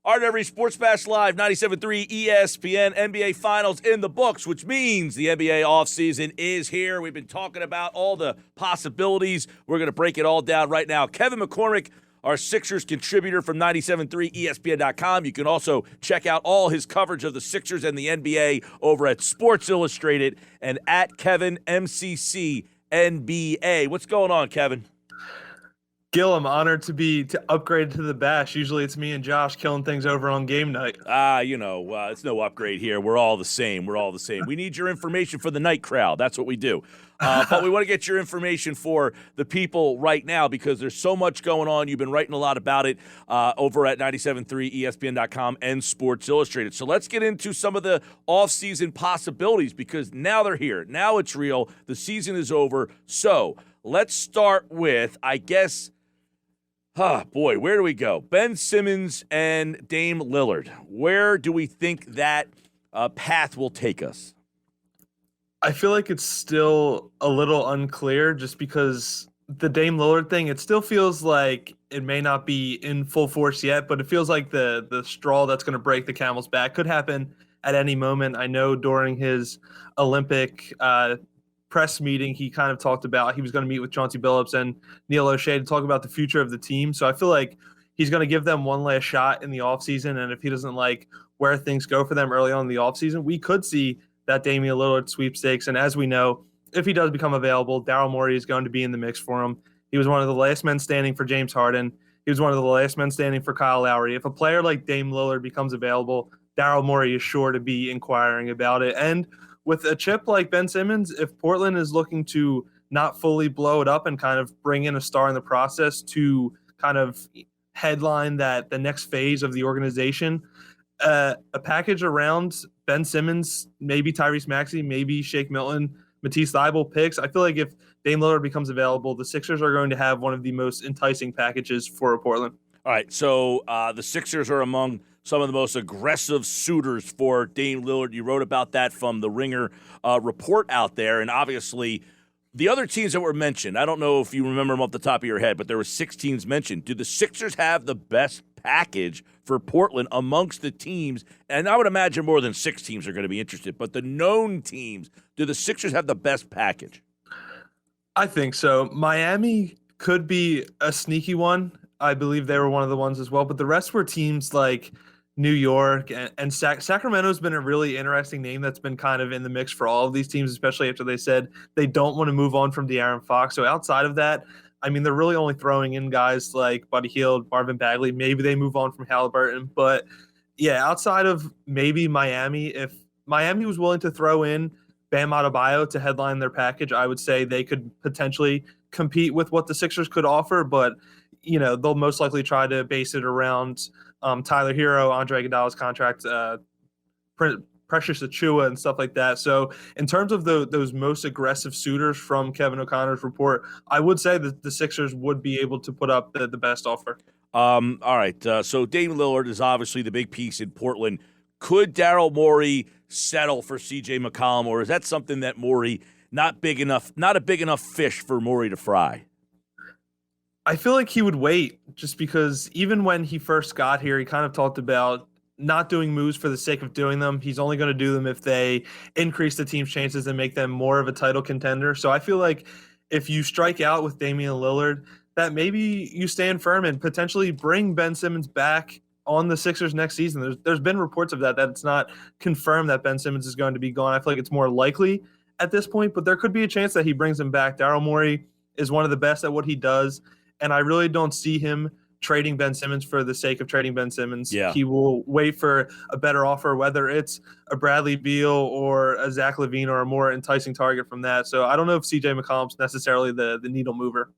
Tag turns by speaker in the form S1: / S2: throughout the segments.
S1: Art Every Sports Bash Live, 97.3 ESPN, NBA Finals in the books, which means the NBA offseason is here. We've been talking about all the possibilities. We're going to break it all down right now. Kevin McCormick, our Sixers contributor from 97.3 ESPN.com. You can also check out all his coverage of the Sixers and the NBA over at Sports Illustrated and at Kevin MCC NBA. What's going on, Kevin?
S2: Gill, I'm honored to upgrade to the Bash. Usually it's me and Josh killing things over on game night.
S1: It's no upgrade here. We're all the same. We need your information for the night crowd. That's what we do. But we want to get your information for the people right now because there's so much going on. You've been writing a lot about it over at 97.3 ESPN.com and Sports Illustrated. So let's get into some of the offseason possibilities because now they're here. Now it's real. The season is over. So let's start with, I guess, where do we go? Ben Simmons and Dame Lillard. Where do we think that path will take us?
S2: I feel like it's still a little unclear just because the Dame Lillard thing, it still feels like it may not be in full force yet, but it feels like the straw that's going to break the camel's back could happen at any moment. I know during his Olympic press meeting, he kind of talked about he was going to meet with Chauncey Billups and Neil O'Shea to talk about the future of the team. So I feel like he's going to give them one last shot in the offseason. And if he doesn't like where things go for them early on in the offseason, we could see that Damian Lillard sweepstakes. And as we know, if he does become available, Daryl Morey is going to be in the mix for him. He was one of the last men standing for James Harden. He was one of the last men standing for Kyle Lowry. If a player like Dame Lillard becomes available, Daryl Morey is sure to be inquiring about it. And with a chip like Ben Simmons, if Portland is looking to not fully blow it up and kind of bring in a star in the process to kind of headline that the next phase of the organization, a package around Ben Simmons, maybe Tyrese Maxey, maybe Shake Milton, Matisse Thybulle picks. I feel like if Dame Lillard becomes available, the Sixers are going to have one of the most enticing packages for Portland.
S1: All right, so the Sixers are among some of the most aggressive suitors for Dame Lillard. You wrote about that from the Ringer report out there, and obviously the other teams that were mentioned, I don't know if you remember them off the top of your head, but there were 6 teams mentioned. Do the Sixers have the best package for Portland amongst the teams? And I would imagine more than 6 teams are going to be interested, but the known teams, do the Sixers have the best package?
S2: I think so. Miami could be a sneaky one. I believe they were one of the ones as well, but the rest were teams like New York and Sacramento's been a really interesting name that's been kind of in the mix for all of these teams, especially after they said they don't want to move on from De'Aaron Fox. So outside of that, I mean, they're really only throwing in guys like Buddy Hield, Marvin Bagley. Maybe they move on from Halliburton. But, yeah, outside of maybe Miami, if Miami was willing to throw in Bam Adebayo to headline their package, I would say they could potentially compete with what the Sixers could offer. But, you know, they'll most likely try to base it around Tyler Hero, Andre Iguodala's contract, Precious Achua, and stuff like that. So in terms of those most aggressive suitors from Kevin O'Connor's report, I would say that the Sixers would be able to put up the best offer.
S1: All right, so Dame Lillard is obviously the big piece in Portland. Could Daryl Morey settle for C.J. McCollum, or is that something that Morey not a big enough fish for Morey to fry?
S2: I feel like he would wait just because even when he first got here, he kind of talked about not doing moves for the sake of doing them. He's only going to do them if they increase the team's chances and make them more of a title contender. So I feel like if you strike out with Damian Lillard, that maybe you stand firm and potentially bring Ben Simmons back on the Sixers next season. There's been reports of that it's not confirmed that Ben Simmons is going to be gone. I feel like it's more likely at this point, but there could be a chance that he brings him back. Daryl Morey is one of the best at what he does. And I really don't see him trading Ben Simmons for the sake of trading Ben Simmons.
S1: Yeah.
S2: He will wait for a better offer, whether it's a Bradley Beal or a Zach LaVine or a more enticing target from that. So I don't know if C.J. McCollum's necessarily the needle mover.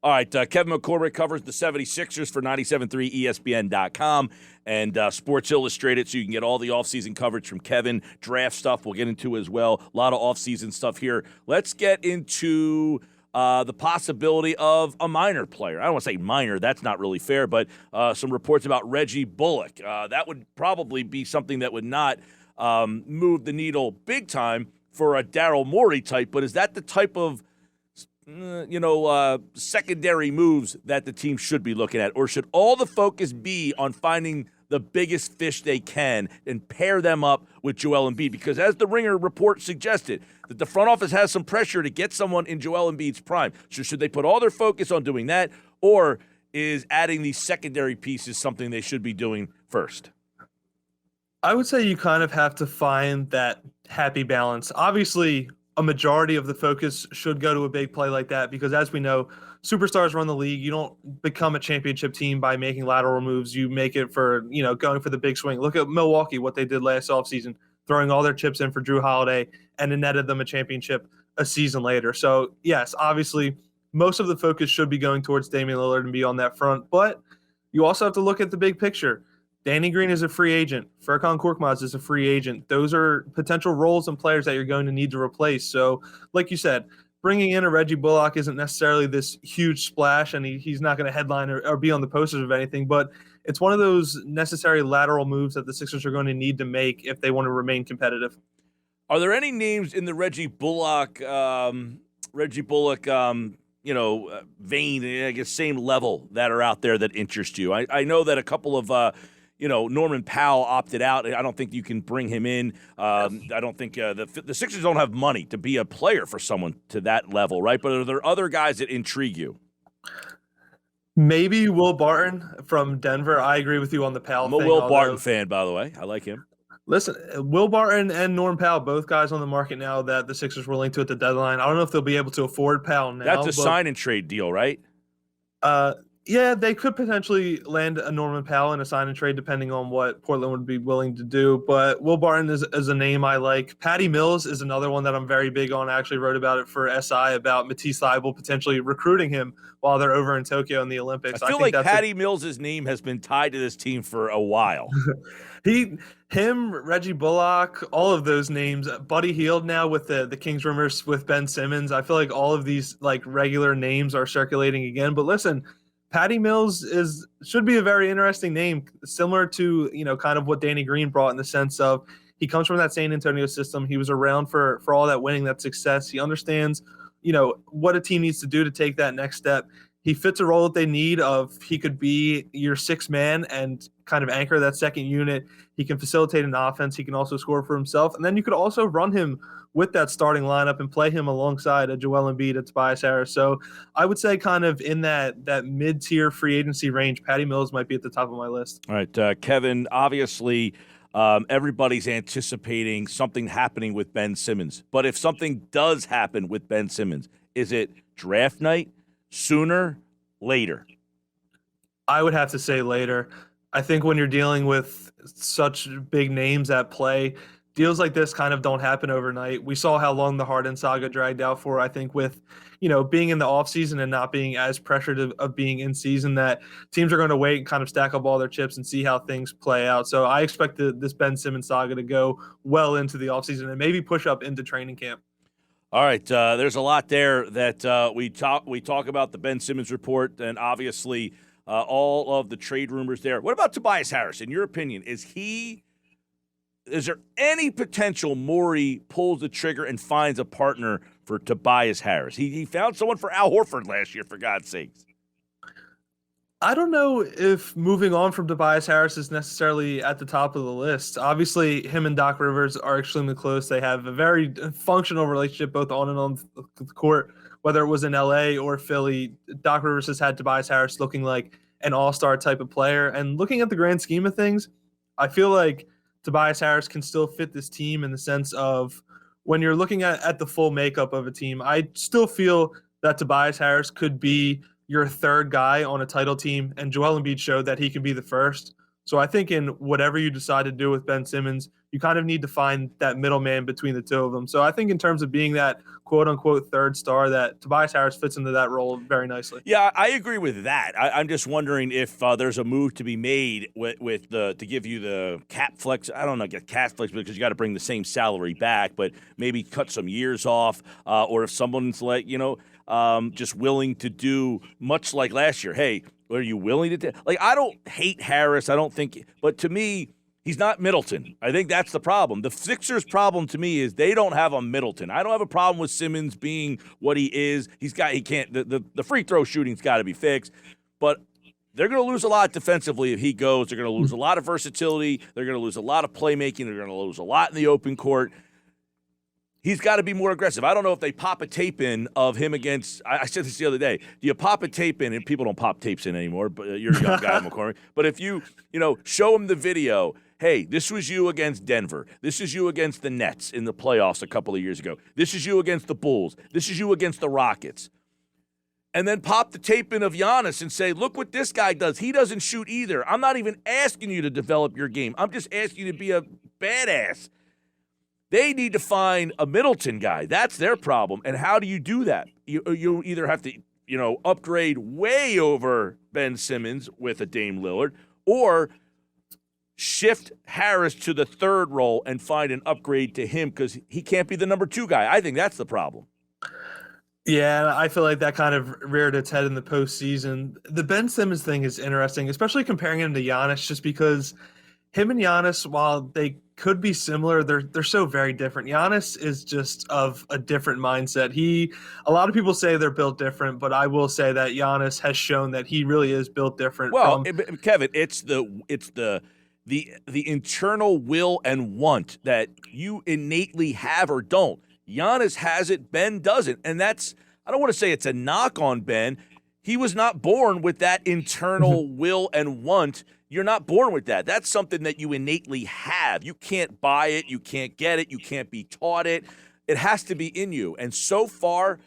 S1: All right, Kevin McCormick covers the 76ers for 97.3 ESPN.com and Sports Illustrated, so you can get all the offseason coverage from Kevin. Draft stuff we'll get into as well. A lot of offseason stuff here. Let's get into the possibility of a minor player. I don't want to say minor. That's not really fair, but some reports about Reggie Bullock. That would probably be something that would not move the needle big time for a Daryl Morey type, but is that the type of secondary moves that the team should be looking at? Or should all the focus be on finding the biggest fish they can and pair them up with Joel Embiid. Because as the Ringer report suggested, that the front office has some pressure to get someone in Joel Embiid's prime. So should they put all their focus on doing that, or is adding these secondary pieces something they should be doing first?
S2: I would say you kind of have to find that happy balance. Obviously, a majority of the focus should go to a big play like that because, as we know, superstars run the league. You don't become a championship team by making lateral moves. You make it for, going for the big swing. Look at Milwaukee, what they did last offseason, throwing all their chips in for Drew Holiday, and it netted them a championship a season later. So, yes, obviously, most of the focus should be going towards Damian Lillard and be on that front. But you also have to look at the big picture. Danny Green is a free agent. Furkan Korkmaz is a free agent. Those are potential roles and players that you're going to need to replace. So, like you said, bringing in a Reggie Bullock isn't necessarily this huge splash, and he's not going to headline or be on the posters of anything, but it's one of those necessary lateral moves that the Sixers are going to need to make if they want to remain competitive.
S1: Are there any names in the Reggie Bullock vein, I guess, same level that are out there that interest you? I know that a couple of Norman Powell opted out. I don't think you can bring him in. I don't think the Sixers don't have money to be a player for someone to that level, right? But are there other guys that intrigue you?
S2: Maybe Will Barton from Denver. I agree with you on the Powell thing.
S1: I'm a Will Barton fan, by the way. I like him.
S2: Listen, Will Barton and Norm Powell, both guys on the market now that the Sixers were linked to at the deadline. I don't know if they'll be able to afford Powell now.
S1: That's a sign and trade deal, right?
S2: Yeah, they could potentially land a Norman Powell in a sign and trade depending on what Portland would be willing to do. But Will Barton is a name I like. Patty Mills is another one that I'm very big on. I actually wrote about it for SI about Matisse Thybulle potentially recruiting him while they're over in Tokyo in the Olympics.
S1: I feel like Patty Mills' name has been tied to this team for a while.
S2: Reggie Bullock, all of those names. Buddy Hield now with the Kings rumors with Ben Simmons. I feel like all of these regular names are circulating again. But listen, Patty Mills should be a very interesting name, similar to kind of what Danny Green brought in the sense of he comes from that San Antonio system. He was around for all that winning, that success. He understands what a team needs to do to take that next step. He fits a role that they need of he could be your sixth man and kind of anchor that second unit. He can facilitate an offense. He can also score for himself. And then you could also run him with that starting lineup and play him alongside a Joel Embiid, a Tobias Harris. So I would say kind of in that mid-tier free agency range, Patty Mills might be at the top of my list.
S1: All right, Kevin, obviously everybody's anticipating something happening with Ben Simmons. But if something does happen with Ben Simmons, is it draft night, sooner, later?
S2: I would have to say later. I think when you're dealing with such big names at play, deals like this kind of don't happen overnight. We saw how long the Harden saga dragged out for, I think, with, being in the offseason and not being as pressured of being in season, that teams are going to wait and kind of stack up all their chips and see how things play out. So I expect this Ben Simmons saga to go well into the offseason and maybe push up into training camp.
S1: All right, there's a lot there that we talk about the Ben Simmons report and obviously all of the trade rumors there. What about Tobias Harris? In your opinion, is there any potential Morey pulls the trigger and finds a partner for Tobias Harris? He found someone for Al Horford last year, for God's sakes.
S2: I don't know if moving on from Tobias Harris is necessarily at the top of the list. Obviously, him and Doc Rivers are extremely close. They have a very functional relationship both on and on the court, whether it was in LA or Philly. Doc Rivers has had Tobias Harris looking like an all-star type of player. And looking at the grand scheme of things, I feel like Tobias Harris can still fit this team in the sense of when you're looking at the full makeup of a team, I still feel that Tobias Harris could be your third guy on a title team, and Joel Embiid showed that he can be the first. So I think in whatever you decide to do with Ben Simmons, you kind of need to find that middleman between the two of them. So I think in terms of being that quote-unquote third star, that Tobias Harris fits into that role very nicely.
S1: Yeah, I agree with that. I'm just wondering if there's a move to be made to give you the cap flex. I don't know, get cap flex because you got to bring the same salary back, but maybe cut some years off, or if someone's just willing to do much like last year. Hey, are you willing to take? I don't hate Harris. I don't think, but to me, he's not Middleton. I think that's the problem. The Sixers' problem to me is they don't have a Middleton. I don't have a problem with Simmons being what he is. He can't. The free throw shooting's got to be fixed, but they're going to lose a lot defensively if he goes. They're going to lose a lot of versatility. They're going to lose a lot of playmaking. They're going to lose a lot in the open court. He's got to be more aggressive. I don't know if they pop a tape in of him against – I said this the other day. Do you pop a tape in – and people don't pop tapes in anymore, but you're a young guy, McCormick. But if you show him the video, hey, this was you against Denver. This is you against the Nets in the playoffs a couple of years ago. This is you against the Bulls. This is you against the Rockets. And then pop the tape in of Giannis and say, look what this guy does. He doesn't shoot either. I'm not even asking you to develop your game. I'm just asking you to be a badass. They need to find a Middleton guy. That's their problem. And how do you do that? You either have to, upgrade way over Ben Simmons with a Dame Lillard, or shift Harris to the third role and find an upgrade to him because he can't be the number 2 guy. I think that's the problem.
S2: Yeah, I feel like that kind of reared its head in the postseason. The Ben Simmons thing is interesting, especially comparing him to Giannis, just because him and Giannis, while they could be similar, they're so very different. Giannis is just of a different mindset. A lot of people say they're built different, but I will say that Giannis has shown that he really is built different.
S1: Well, Kevin, it's the internal will and want that you innately have or don't. Giannis has it, Ben doesn't. And that's, I don't want to say it's a knock on Ben. He was not born with that internal will and want. You're not born with that. That's something that you innately have. You can't buy it. You can't get it. You can't be taught it. It has to be in you. And so far,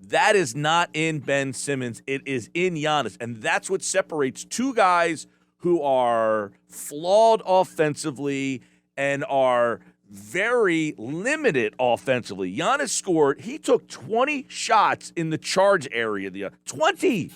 S1: that is not in Ben Simmons. It is in Giannis. And that's what separates two guys who are flawed offensively and are very limited offensively. Giannis he took 20 shots in the charge area. 20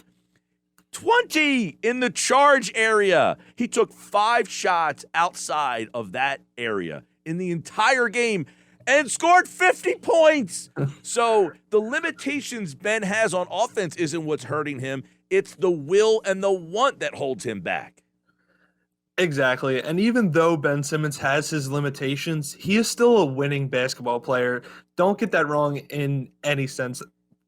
S1: in the charge area. He took 5 shots outside of that area in the entire game and scored 50 points. So the limitations Ben has on offense isn't what's hurting him. It's the will and the want that holds him back.
S2: Exactly. And even though Ben Simmons has his limitations, he is still a winning basketball player. Don't get that wrong in any sense.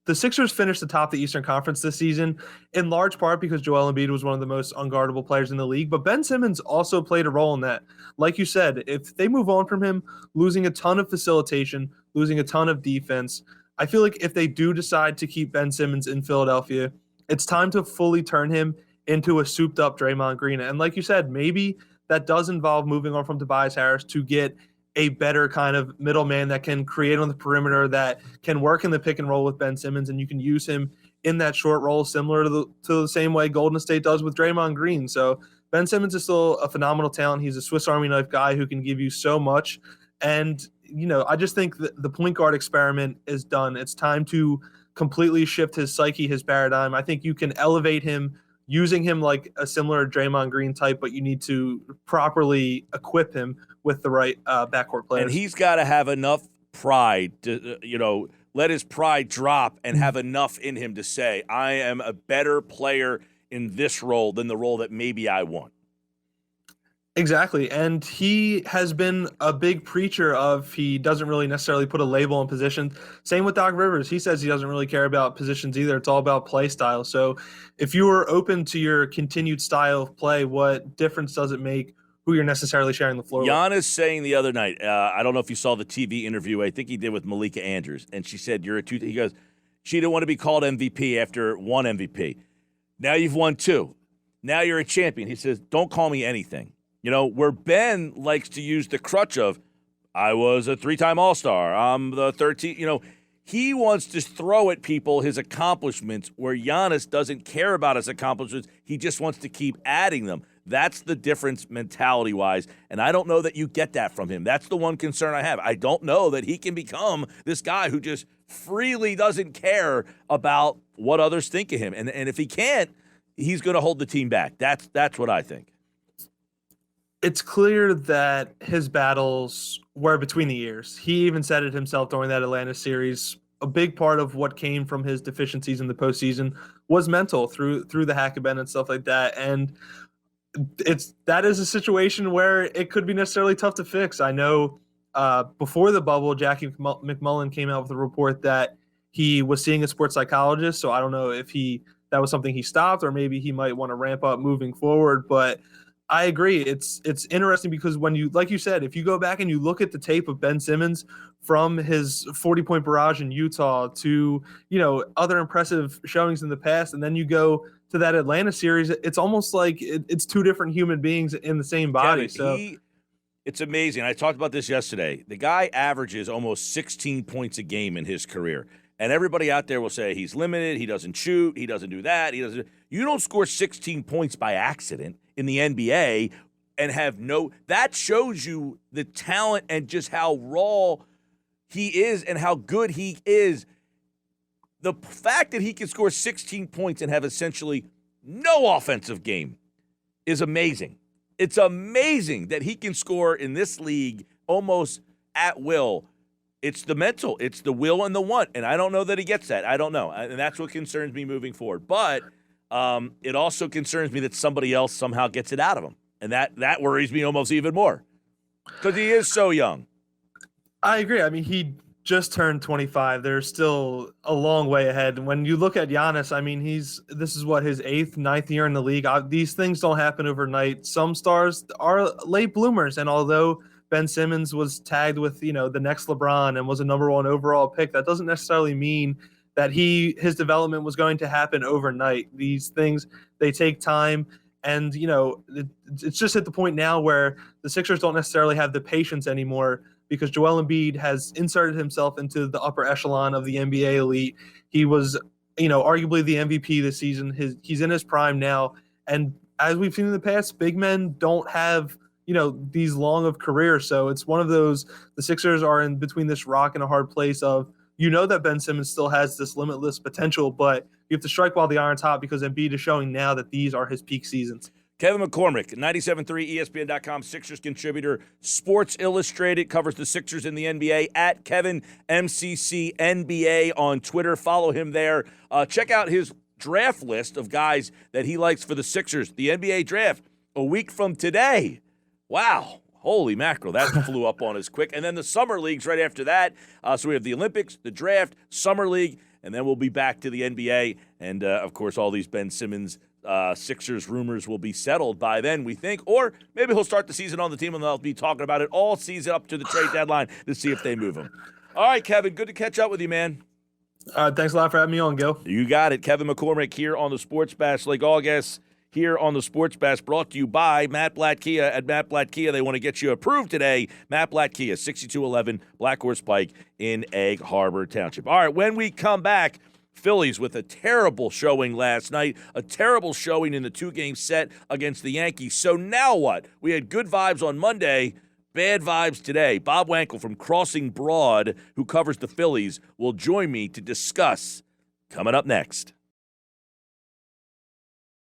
S2: The Sixers finished atop the Eastern Conference this season, in large part because Joel Embiid was one of the most unguardable players in the league, but Ben Simmons also played a role in that. Like you said, if they move on from him, losing a ton of facilitation, losing a ton of defense, I feel like if they do decide to keep Ben Simmons in Philadelphia, it's time to fully turn him into a souped-up Draymond Green. And like you said, maybe that does involve moving on from Tobias Harris to get a better kind of middleman that can create on the perimeter, that can work in the pick and roll with Ben Simmons, and you can use him in that short role similar to the same way Golden State does with Draymond Green. So Ben Simmons is still a phenomenal talent. He's a Swiss Army knife guy who can give you so much. And, I just think that the point guard experiment is done. It's time to completely shift his psyche, his paradigm. I think you can elevate him using him like a similar Draymond Green type, but you need to properly equip him with the right backcourt players.
S1: And he's got to have enough pride to, let his pride drop and have enough in him to say, I am a better player in this role than the role that maybe I want.
S2: Exactly. And he has been a big preacher of he doesn't really necessarily put a label on positions. Same with Doc Rivers. He says he doesn't really care about positions either. It's all about play style. So if you are open to your continued style of play, what difference does it make who you're necessarily sharing the floor with?
S1: Giannis saying the other night, I don't know if you saw the TV interview, I think he did with Malika Andrews, and she said, he goes, she didn't want to be called MVP after one MVP. Now you've won 2. Now you're a champion. He says, don't call me anything. Where Ben likes to use the crutch of, I was a 3-time All-Star, I'm the 13th, he wants to throw at people his accomplishments, where Giannis doesn't care about his accomplishments. He just wants to keep adding them. That's the difference mentality-wise, and I don't know that you get that from him. That's the one concern I have. I don't know that he can become this guy who just freely doesn't care about what others think of him. And if he can't, he's going to hold the team back. That's what I think.
S2: It's clear that his battles were between the ears. He even said it himself during that Atlanta series. A big part of what came from his deficiencies in the postseason was mental through the hack-a-ben and stuff like that. And that is a situation where it could be necessarily tough to fix. I know before the bubble, Jackie McMullen came out with a report that he was seeing a sports psychologist. So I don't know if he that was something he stopped, or maybe he might want to ramp up moving forward. But I agree. It's interesting because when you, like you said, if you go back and you look at the tape of Ben Simmons from his 40-point barrage in Utah to, other impressive showings in the past, and then you go to that Atlanta series, it's almost like it's two different human beings in the same body.
S1: Kevin, it's amazing. I talked about this yesterday. The guy averages almost 16 points a game in his career. And everybody out there will say he's limited, he doesn't shoot, he doesn't do that, You don't score 16 points by accident in the NBA and that shows you the talent and just how raw he is and how good he is. The fact that he can score 16 points and have essentially no offensive game is amazing. It's amazing that he can score in this league almost at will. It's the mental. It's the will and the want. And I don't know that he gets that. I don't know. And that's what concerns me moving forward. But it also concerns me that somebody else somehow gets it out of him. And that worries me almost even more because he is so young.
S2: I agree. I mean, he just turned 25. There's still a long way ahead. When you look at Giannis, I mean, this is what, his 8th, 9th year in the league. These things don't happen overnight. Some stars are late bloomers. And although Ben Simmons was tagged with, the next LeBron and was a number 1 overall pick, that doesn't necessarily mean that his development was going to happen overnight. These things, they take time. And, it's just at the point now where the Sixers don't necessarily have the patience anymore because Joel Embiid has inserted himself into the upper echelon of the NBA elite. He was, arguably the MVP this season. He's in his prime now. And as we've seen in the past, big men don't have these long of careers. So it's one of those, the Sixers are in between this rock and a hard place of, that Ben Simmons still has this limitless potential, but you have to strike while the iron's hot because Embiid is showing now that these are his peak seasons.
S1: Kevin McCormick, 97.3 ESPN.com, Sixers contributor, Sports Illustrated, covers the Sixers in the NBA, at Kevin MCC NBA on Twitter. Follow him there. Check out his draft list of guys that he likes for the Sixers. The NBA draft a week from today. Wow. Holy mackerel, that flew up on us quick. And then the summer leagues right after that. So we have the Olympics, the draft, summer league, and then we'll be back to the NBA. And, of course, all these Ben Simmons Sixers rumors will be settled by then, we think. Or maybe he'll start the season on the team, and they'll be talking about it all season up to the trade deadline to see if they move him. All right, Kevin, good to catch up with you, man.
S2: Thanks a lot for having me on, Gil.
S1: You got it. Kevin McCormick here on the Sports Bash, like all guests here on the Sports Bash, brought to you by Matt Blatt Kia. At Matt Blatt Kia, they want to get you approved today. Matt Blatt Kia, 6211 Black Horse Pike in Egg Harbor Township. All right, when we come back, Phillies with a terrible showing last night, a terrible showing in the 2-game set against the Yankees. So now what? We had good vibes on Monday, bad vibes today. Bob Wankel from Crossing Broad, who covers the Phillies, will join me to discuss coming up next.